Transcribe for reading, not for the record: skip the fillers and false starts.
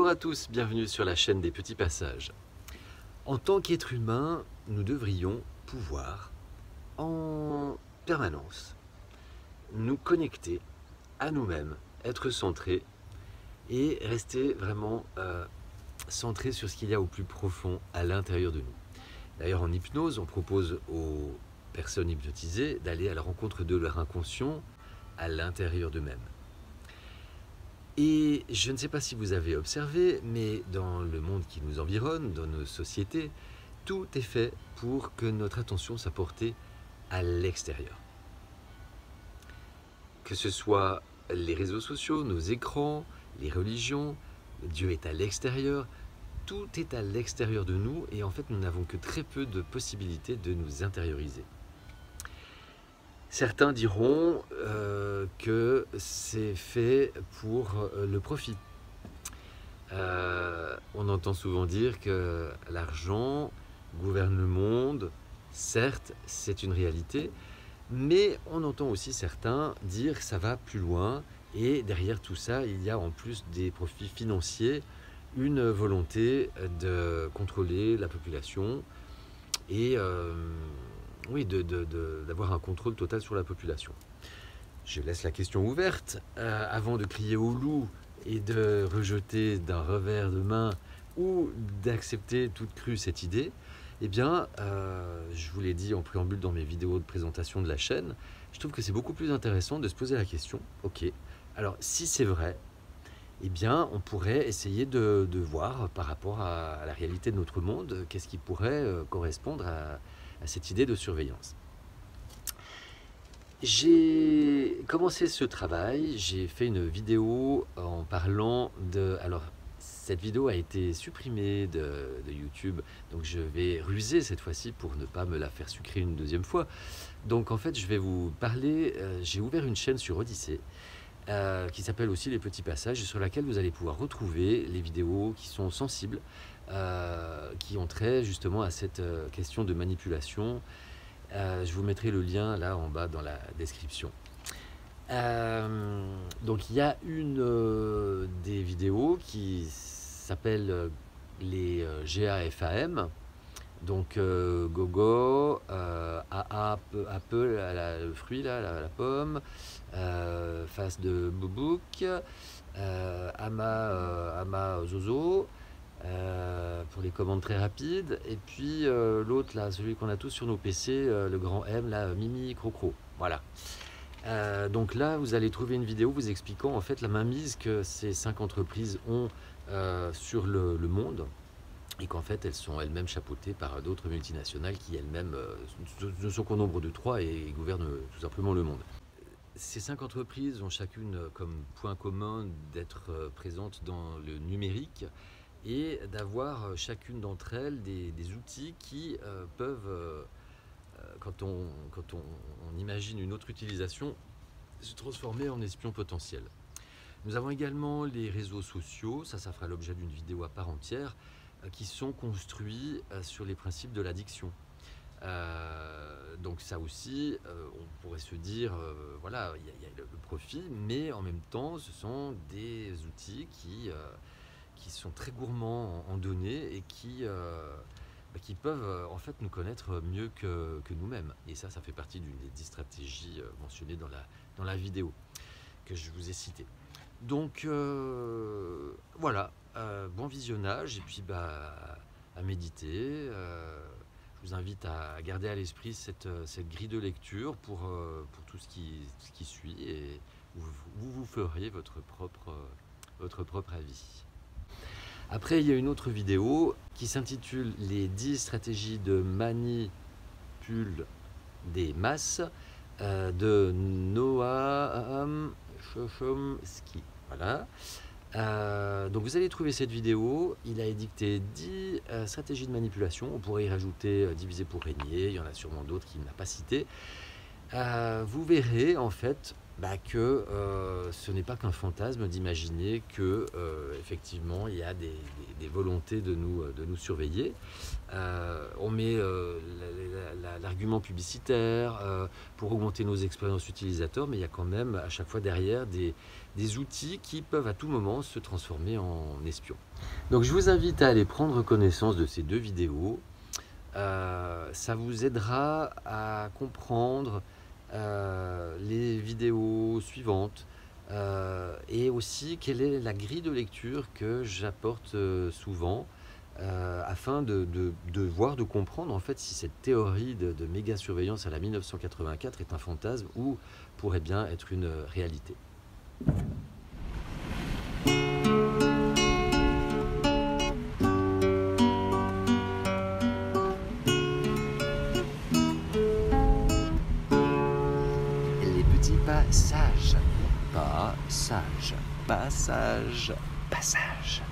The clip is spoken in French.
Bonjour à tous, bienvenue sur la chaîne des petits passages. En tant qu'être humain, nous devrions pouvoir, en permanence, nous connecter à nous-mêmes, être centrés et rester vraiment centrés sur ce qu'il y a au plus profond à l'intérieur de nous. D'ailleurs, en hypnose, on propose aux personnes hypnotisées d'aller à la rencontre de leur inconscient à l'intérieur d'eux-mêmes. Et je ne sais pas si vous avez observé, mais dans le monde qui nous environne, dans nos sociétés, tout est fait pour que notre attention soit portée à l'extérieur. Que ce soit les réseaux sociaux, nos écrans, les religions, Dieu est à l'extérieur, tout est à l'extérieur de nous et en fait nous n'avons que très peu de possibilités de nous intérioriser. Certains diront que c'est fait pour le profit. On entend souvent dire que l'argent gouverne le monde. Certes, c'est une réalité, mais on entend aussi certains dire que ça va plus loin et derrière tout ça, il y a en plus des profits financiers, une volonté de contrôler la population et oui, d'avoir un contrôle total sur la population. Je laisse la question ouverte. Avant de crier au loup et de rejeter d'un revers de main ou d'accepter toute crue cette idée, eh bien, je vous l'ai dit en préambule dans mes vidéos de présentation de la chaîne, je trouve que c'est beaucoup plus intéressant de se poser la question, ok, alors si c'est vrai, eh bien, on pourrait essayer de voir par rapport à la réalité de notre monde, qu'est-ce qui pourrait correspondre à cette idée de surveillance. J'ai commencé ce travail, j'ai fait une vidéo en parlant de... Alors, cette vidéo a été supprimée de YouTube, donc je vais ruser cette fois-ci pour ne pas me la faire sucrer une deuxième fois. Donc en fait, je vais vous parler, j'ai ouvert une chaîne sur Odyssée, qui s'appelle aussi Les Petits Passages, sur laquelle vous allez pouvoir retrouver les vidéos qui sont sensibles, qui ont trait justement à cette question de manipulation. Je vous mettrai le lien là en bas dans la description. Donc il y a une des vidéos qui s'appelle les GAFAM, donc Gogo, Apple, le fruit là, la pomme, face de Boubouk, Ama Zozo, pour les commandes très rapides, et puis l'autre là, celui qu'on a tous sur nos PC, le grand M là, Mimi Crocro, voilà. Donc là vous allez trouver une vidéo vous expliquant en fait la mainmise que ces 5 entreprises ont sur le monde, et qu'en fait elles sont elles-mêmes chapeautées par d'autres multinationales qui elles-mêmes ne sont qu'au nombre de 3 et gouvernent tout simplement le monde. Ces 5 entreprises ont chacune comme point commun d'être présentes dans le numérique et d'avoir chacune d'entre elles des outils qui peuvent, quand on imagine une autre utilisation, se transformer en espion potentiel. Nous avons également les réseaux sociaux, ça fera l'objet d'une vidéo à part entière, qui sont construits sur les principes de l'addiction. Donc ça aussi, on pourrait se dire, voilà, il y a le profit, mais en même temps, ce sont des outils qui sont très gourmands en données et qui peuvent en fait nous connaître mieux que nous-mêmes. Et ça fait partie d'une des 10 stratégies mentionnées dans la vidéo que je vous ai citée. Donc voilà, bon visionnage et puis à méditer. Je vous invite à garder à l'esprit cette grille de lecture pour tout ce qui suit, et vous feriez votre propre avis. Après, il y a une autre vidéo qui s'intitule « Les 10 stratégies de manipule des masses » de Noam Chomsky. Voilà. Donc vous allez trouver cette vidéo, il a édicté 10 stratégies de manipulation, on pourrait y rajouter diviser pour régner, il y en a sûrement d'autres qu'il n'a pas citées. Vous verrez en fait que ce n'est pas qu'un fantasme d'imaginer que effectivement il y a des volontés de nous surveiller. On met l'argument publicitaire pour augmenter nos expériences utilisateurs, mais il y a quand même à chaque fois derrière des outils qui peuvent à tout moment se transformer en espions. Donc je vous invite à aller prendre connaissance de ces 2 vidéos. Ça vous aidera à comprendre les vidéos suivantes et aussi quelle est la grille de lecture que j'apporte souvent afin de voir, de comprendre en fait si cette théorie de méga surveillance à la 1984 est un fantasme ou pourrait bien être une réalité. Passage, passage, passage, passage.